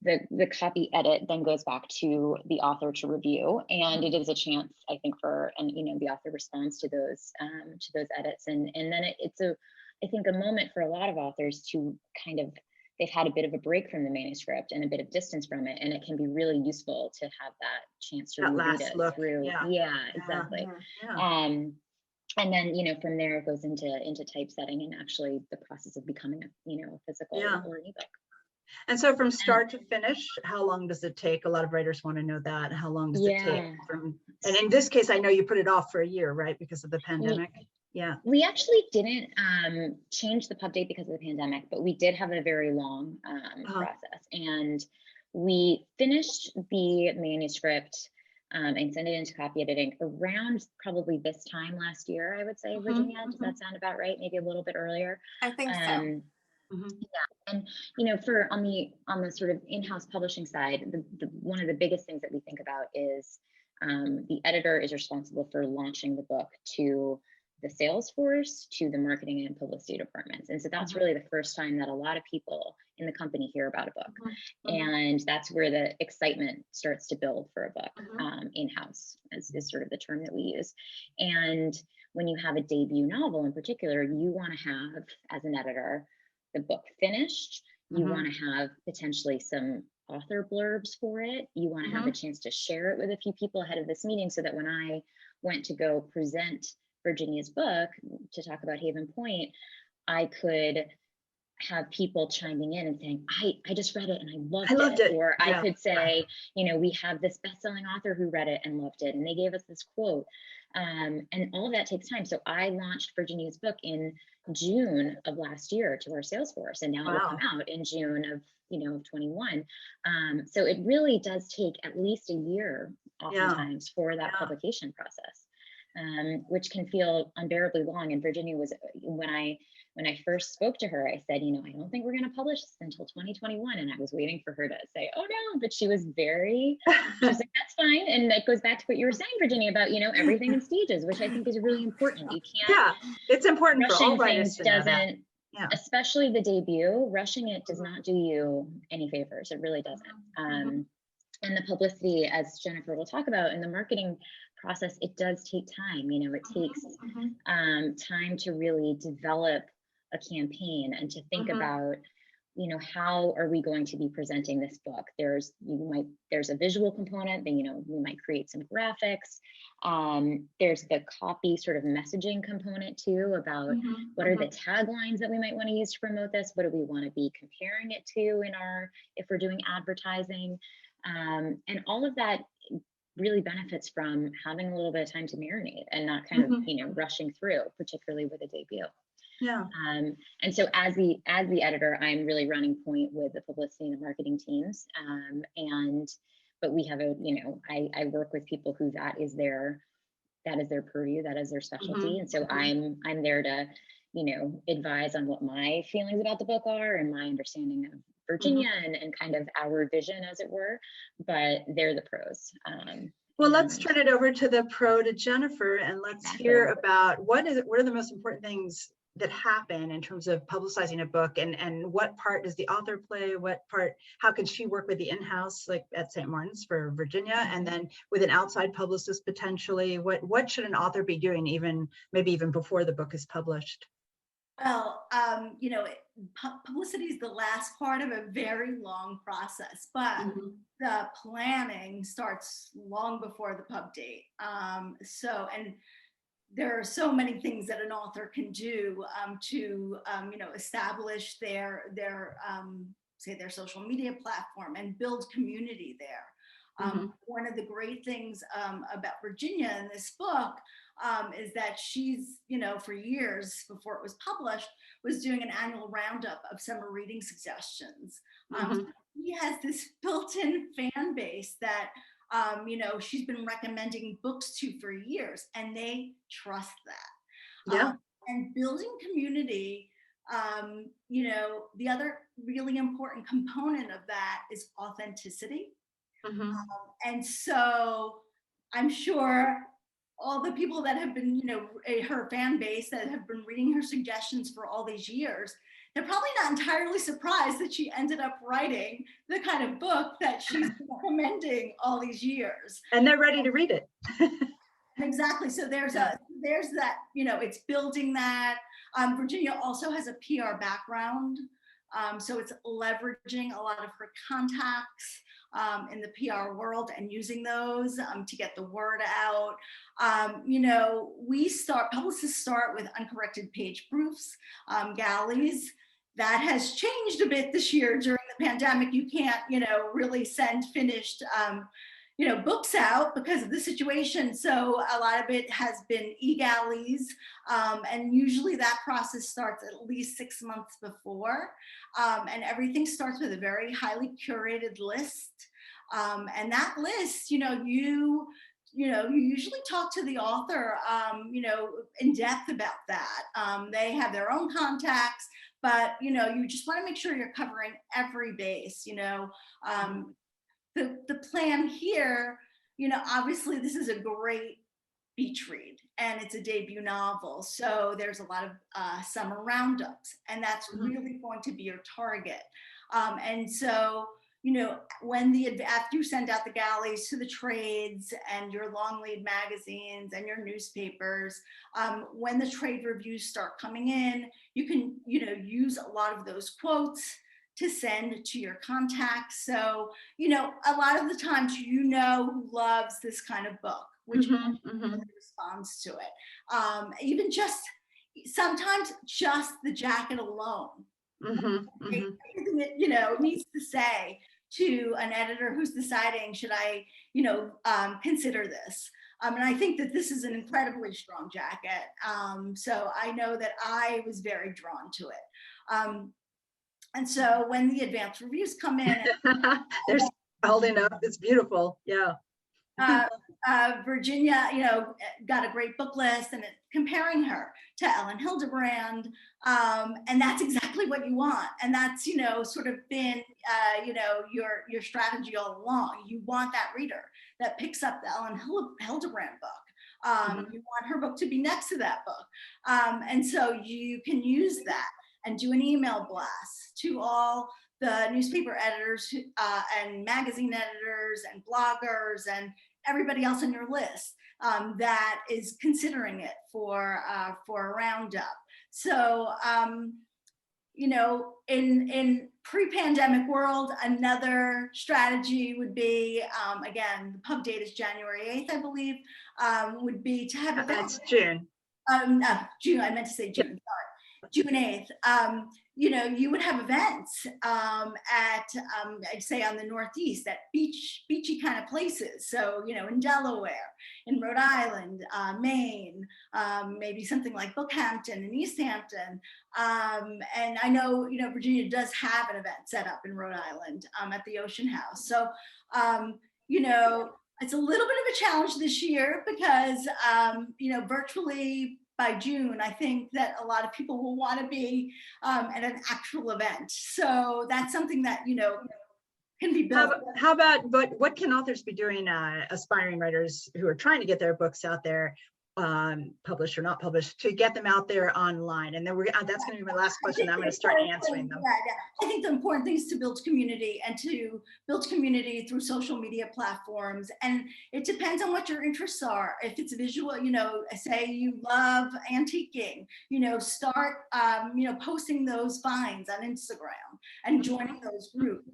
the copy edit then goes back to the author to review, and it is a chance, I think, the author responds to those edits, and then it's I think a moment for a lot of authors to kind of, they've had a bit of a break from the manuscript and a bit of distance from it, and it can be really useful to have that chance to read it through. Yeah, exactly. And then, from there it goes into typesetting and actually the process of becoming a physical or an ebook. And so from start to finish, how long does it take? A lot of writers want to know that. How long does it take and in this case, I know you put it off for a year, right? Because of the pandemic. We actually didn't change the pub date because of the pandemic, but we did have a very long process, and we finished the manuscript and sent it into copy editing around probably this time last year, I would say. Virginia, does that sound about right? Maybe a little bit earlier. I think so. Yeah, and for on the sort of in-house publishing side, one of the biggest things that we think about is the editor is responsible for launching the book to the sales force, to the marketing and publicity departments. And so that's really the first time that a lot of people in the company hear about a book. And that's where the excitement starts to build for a book. In-house is sort of the term that we use. And when you have a debut novel in particular, you want to have, as an editor, the book finished. You want to have potentially some author blurbs for it. You want to have a chance to share it with a few people ahead of this meeting, so that when I went to go present Virginia's book to talk about Haven Point, I could have people chiming in and saying, I just read it and I loved it. Or I could say, we have this best-selling author who read it and loved it, and they gave us this quote. And all of that takes time. So I launched Virginia's book in June of last year to our sales force, and now it will come out in June of 21. So it really does take at least a year oftentimes for that publication process. Which can feel unbearably long. And Virginia was, when I first spoke to her, I said, I don't think we're going to publish this until 2021. And I was waiting for her to say, oh no, but she was she's like, that's fine. And that goes back to what you were saying, Virginia, about, everything in stages, which I think is really important. You can't, it's important for all writers to know that. Especially the debut, rushing it does not do you any favors. It really doesn't. And the publicity, as Jennifer will talk about, in the marketing process, it does take time. It takes time to really develop a campaign and to think about, how are we going to be presenting this book? There's a visual component, then, we might create some graphics. There's the copy sort of messaging component too, about what are the taglines that we might want to use to promote this? What do we want to be comparing it to if we're doing advertising? And all of that really benefits from having a little bit of time to marinate and not kind of, rushing through, particularly with a debut. Yeah. And so as the editor, I'm really running point with the publicity and the marketing teams. But we have I work with people who that is their purview, that is their specialty. And so I'm there to, advise on what my feelings about the book are and my understanding of Virginia and kind of our vision, as it were, but they're the pros. Well, let's turn it over to the pro, to Jennifer, and let's hear about what are the most important things that happen in terms of publicizing a book, and what part does the author play, how can she work with the in-house, like at St. Martin's for Virginia, and then with an outside publicist potentially, what should an author be doing maybe even before the book is published? Well, publicity is the last part of a very long process, but the planning starts long before the pub date. And there are so many things that an author can do to establish their social media platform and build community there. One of the great things about Virginia in this book is that she's, for years before it was published, was doing an annual roundup of summer reading suggestions. She has this built-in fan base that she's been recommending books to for years, and they trust that. Yeah. And building community, the other really important component of that is authenticity. And so I'm sure all the people that have been, her fan base that have been reading her suggestions for all these years, they're probably not entirely surprised that she ended up writing the kind of book that she's recommending all these years. And they're ready to read it. Exactly. So there's that, it's building that. Virginia also has a PR background. So it's leveraging a lot of her contacts in the PR world and using those to get the word out. Publicists start with uncorrected page proofs, galleys. That has changed a bit this year during the pandemic. You can't, really send finished, books out because of the situation. So a lot of it has been e-galleys. And usually that process starts at least 6 months before. And everything starts with a very highly curated list. And that list, you usually talk to the author, in depth about that. They have their own contacts, but, you just want to make sure you're covering every base, The plan here, obviously this is a great beach read and it's a debut novel. So there's a lot of summer roundups, and that's really going to be your target. And so, after you send out the galleys to the trades and your long lead magazines and your newspapers, when the trade reviews start coming in, you can, use a lot of those quotes to send to your contacts. So, a lot of the times, who loves this kind of book, which responds to it. Even sometimes just the jacket alone, it needs to say to an editor who's deciding, should I, consider this? And I think that this is an incredibly strong jacket. So I know that I was very drawn to it. And so when the advanced reviews come in, they're holding up. It's beautiful. Yeah. Virginia, got a great book list, and it's comparing her to Ellen Hildebrand. And that's exactly what you want. And that's, sort of been, your strategy all along. You want that reader that picks up the Ellen Hildebrand book. You want her book to be next to that book. And so you can use that and do an email blast to all the newspaper editors and magazine editors and bloggers and everybody else on your list that is considering it for a roundup. So, in pre-pandemic world, another strategy would be, again, the pub date is January 8th, I believe, would be to have That's June. No, June, I meant to say June, sorry. June 8th, you know, you would have events at, I'd say on the Northeast, at beachy kind of places. So, you know, in Delaware, in Rhode Island, Maine, maybe something like Bookhampton and East Hampton. And I know, you know, Virginia does have an event set up in Rhode Island at the Ocean House. So, you know, it's a little bit of a challenge this year because, you know, virtually by June, I think that a lot of people will want to be at an actual event. So that's something that, you know, can be built. How about, what can authors be doing, aspiring writers who are trying to get their books out there, published or not published, to get them out there online? And then that's going to be my last question. I'm going to start answering them. Yeah. I think the important thing is to build community, and to build community through social media platforms. And it depends on what your interests are. If it's visual, you know, say you love antiquing, you know, start, you know, posting those finds on Instagram and joining those groups.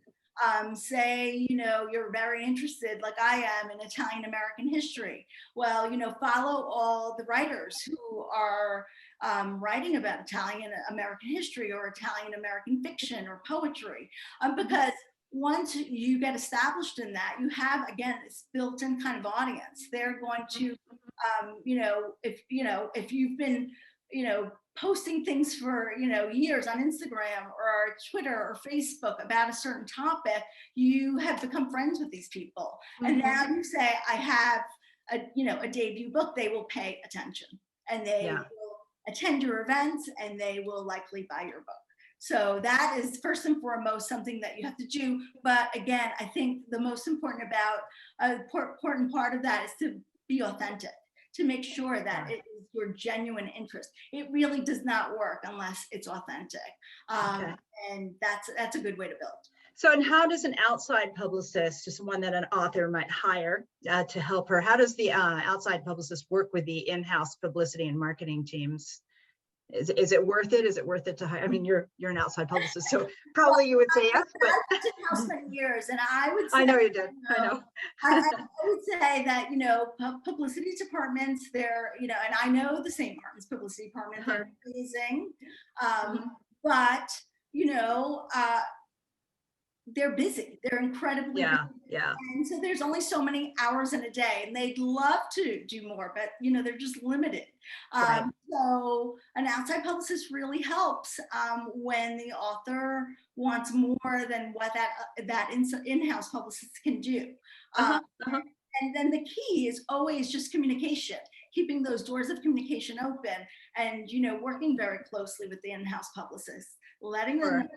Say, you know, you're very interested, like I am, in Italian American history. Well, you know, follow all the writers who are writing about Italian American history or Italian American fiction or poetry, because once you get established in that, you have, again, this built-in kind of audience. They're going to, you know, if you've been, you know, posting things for, you know, years on Instagram or Twitter or Facebook about a certain topic, you have become friends with these people. And now you say, I have a, you know, a debut book, they will pay attention, and they will attend your events, and they will likely buy your book. So that is first and foremost something that you have to do. But again, I think the most important part of that is to be authentic, to make sure that it is your genuine interest. It really does not work unless it's authentic. And that's a good way to build. So, and how does an outside publicist, just one that an author might hire to help her, how does the outside publicist work with the in-house publicity and marketing teams? Is it worth it? Is it worth it to hire? I mean, you're an outside publicist, so probably you would say yes, but I've spent years, and I would say, I know you did. I know. I would say that, you know, publicity departments, they're, you know, and I know the same publicity department, they're amazing, but, you know, they're busy. They're incredibly busy. Yeah. And so there's only so many hours in a day, and they'd love to do more, but, you know, they're just limited. So an outside publicist really helps when the author wants more than what that in-house publicist can do. And then the key is always just communication, keeping those doors of communication open, and, you know, working very closely with the in-house publicist, letting them know,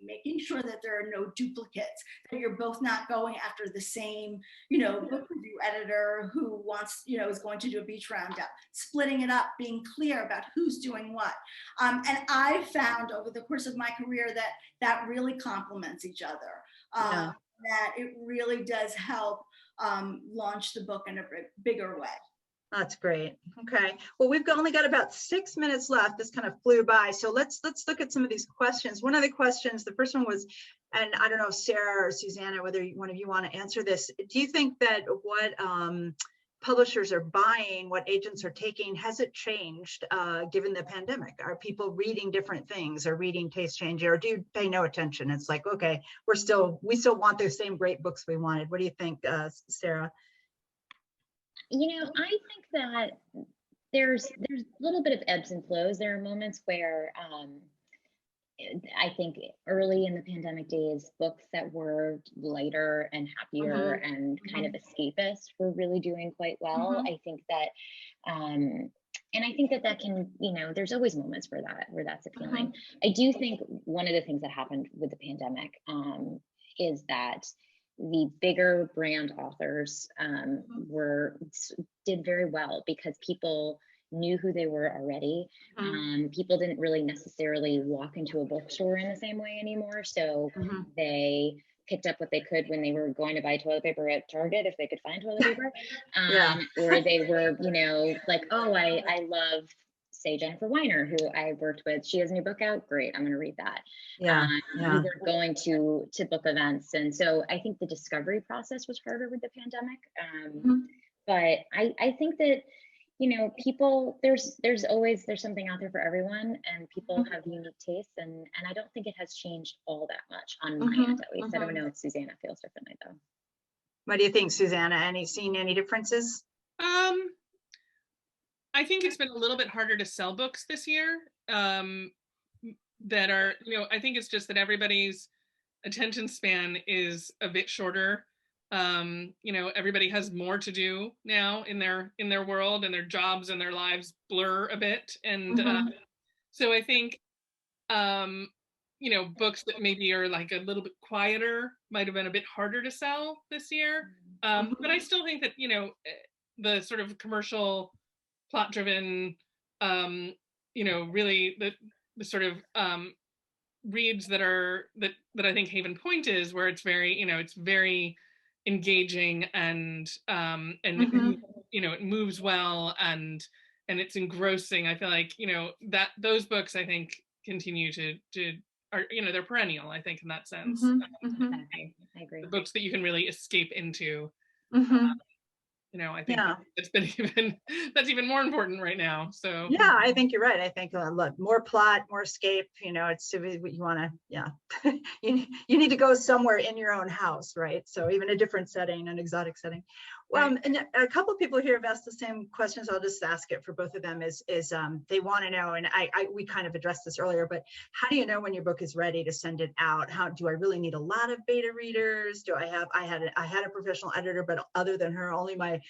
making sure that there are no duplicates, that you're both not going after the same, you know, book review editor who wants, you know, is going to do a beach roundup, splitting it up, being clear about who's doing what. And I've found over the course of my career that really complements each other, that it really does help launch the book in a bigger way. That's great. Okay. Well, we've only got about 6 minutes left. This kind of flew by. So let's look at some of these questions. One of the questions, the first one was, and I don't know if Sarah or Susanna, whether one of you want to answer this. Do you think that what publishers are buying, what agents are taking, has it changed given the pandemic? Are people reading different things? Are reading taste changing, or do you pay no attention? It's like, okay, we still want those same great books we wanted. What do you think, Sarah? You know, I think that there's a little bit of ebbs and flows. There are moments where I think early in the pandemic days, books that were lighter and happier and kind of escapist were really doing quite well. I think that, and I think that can, you know, there's always moments where that's appealing. I do think one of the things that happened with the pandemic is that the bigger brand authors did very well because people knew who they were already. People didn't really necessarily walk into a bookstore in the same way anymore. So they picked up what they could when they were going to buy toilet paper at Target, if they could find toilet paper. Or they were, you know, like, oh, I love, say, Jennifer Weiner, who I worked with. She has a new book out. Great, I'm going to read that. We were going to book events. And so I think the discovery process was harder with the pandemic. But I think that, people, there's something out there for everyone, and people have unique tastes, and I don't think it has changed all that much on my end, at least. I don't know if Susanna feels differently though. What do you think, Susanna? Seen any differences? I think it's been a little bit harder to sell books this year. That are, I think it's just that everybody's attention span is a bit shorter. Everybody has more to do now in their world, and their jobs and their lives blur a bit. And so I think, books that maybe are like a little bit quieter might have been a bit harder to sell this year. But I still think that, the sort of commercial, plot-driven, really the sort of reads that I think Haven Point is, where it's very, it's very engaging, and it moves well, and it's engrossing. I feel like, that those books, I think, continue to are, they're perennial, I think, in that sense. I agree. The books that you can really escape into. I think that's even more important right now. So yeah, I think you're right. I think look, more plot, more escape. It's what you want to. Yeah, you need to go somewhere in your own house, right? So even a different setting, an exotic setting. Well, and a couple of people here have asked the same questions. I'll just ask it for both of them. Is they want to know, and we kind of addressed this earlier, but how do you know when your book is ready to send it out? How do I really need a lot of beta readers? Do I had a professional editor, but other than her, only my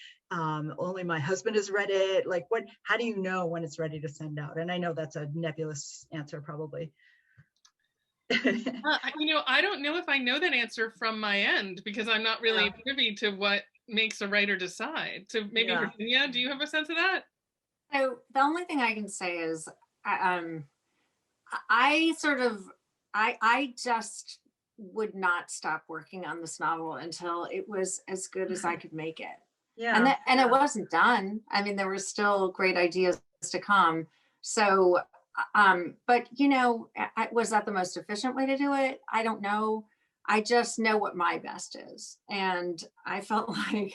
husband has read it. Like, how do you know when it's ready to send out? And I know that's a nebulous answer, probably. I don't know if I know that answer from my end, because I'm not really privy to what makes a writer decide. So maybe Virginia, do you have a sense of that? So the only thing I can say is, I just would not stop working on this novel until it was as good as I could make it. Yeah. And it wasn't done. I mean, there were still great ideas to come. So, but was that the most efficient way to do it? I don't know. I just know what my best is. And I felt like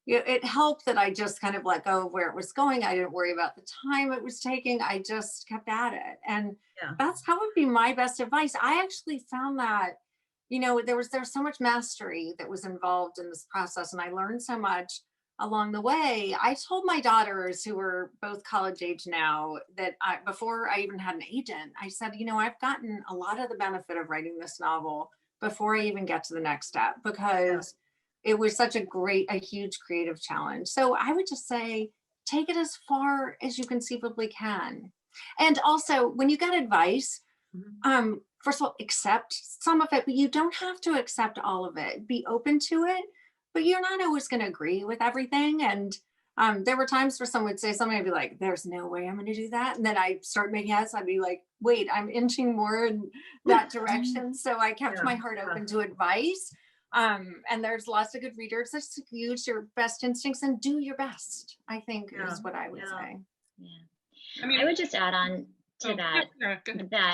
it helped that I just kind of let go of where it was going. I didn't worry about the time it was taking. I just kept at it. And that would be my best advice. I actually found that, there's so much mastery that was involved in this process. And I learned so much along the way. I told my daughters, who are both college age now, that before I even had an agent, I said, I've gotten a lot of the benefit of writing this novel before I even get to the next step, because it was such a huge creative challenge. So I would just say, take it as far as you conceivably can. And also, when you get advice, first of all, accept some of it, but you don't have to accept all of it. Be open to it, but you're not always going to agree with everything. And there were times where someone would say something, I'd be like, there's no way I'm going to do that. And then I start making heads, I'd be like, wait, I'm inching more in that direction. So I kept my heart open to advice. And there's lots of good readers. Just use your best instincts and do your best, I think is what I would say. Yeah. I mean, I would just add on to that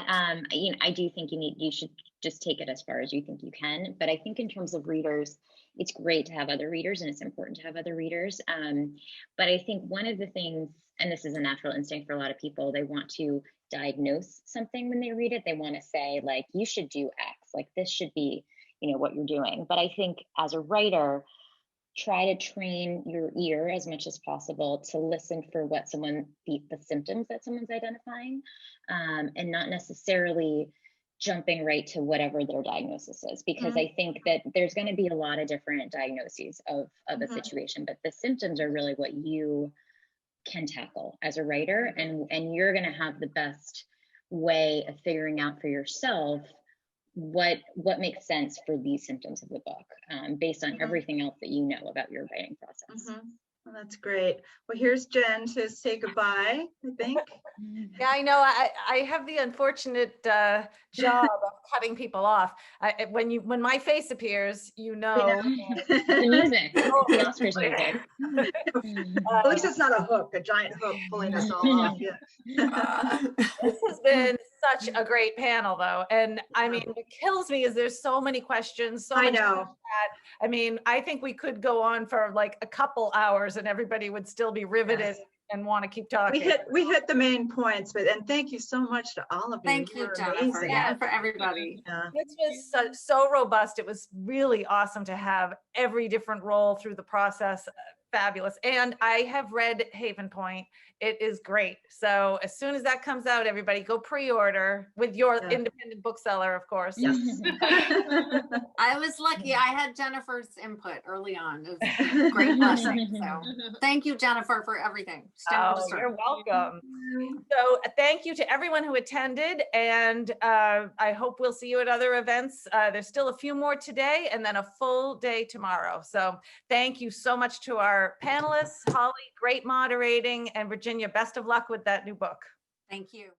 I do think you should just take it as far as you think you can. But I think in terms of readers, it's great to have other readers, and it's important to have other readers. But I think one of the things, and this is a natural instinct for a lot of people, they want to diagnose something when they read it. They want to say, like, you should do X, like this should be, what you're doing. But I think as a writer, try to train your ear as much as possible to listen for what the symptoms that someone's identifying, and not necessarily jumping right to whatever their diagnosis is, because I think that there's going to be a lot of different diagnoses of a situation, but the symptoms are really what you can tackle as a writer, and you're going to have the best way of figuring out for yourself what makes sense for these symptoms of the book, based on everything else that you know about your writing process. Well, that's great. Well, here's Jen to say goodbye, I think. Yeah, I know. I have the unfortunate job of cutting people off. When my face appears, the music, the Oscars music. At least it's not a hook, a giant hook pulling us all off. Yeah. This has been such a great panel, though, and I mean, what kills me is there's so many questions. So much chat. I mean, I think we could go on for like a couple hours, and everybody would still be riveted and want to keep We talking. hit the main points, and thank you so much to all of you. Thank you, were Jennifer, amazing. and for everybody. Yeah. This was so robust. It was really awesome to have every different role through the process. Fabulous. And I have read Haven Point. It is great. So as soon as that comes out, everybody go pre-order with your Yeah. independent bookseller, of course. Yes. I was lucky. I had Jennifer's input early on. It was a great blessing. So thank you, Jennifer, for everything. Stand Oh, for you're welcome. So thank you to everyone who attended, and I hope we'll see you at other events. There's still a few more today and then a full day tomorrow. So thank you so much to our panelists. Holly, great moderating, and Virginia, best of luck with that new book. Thank you.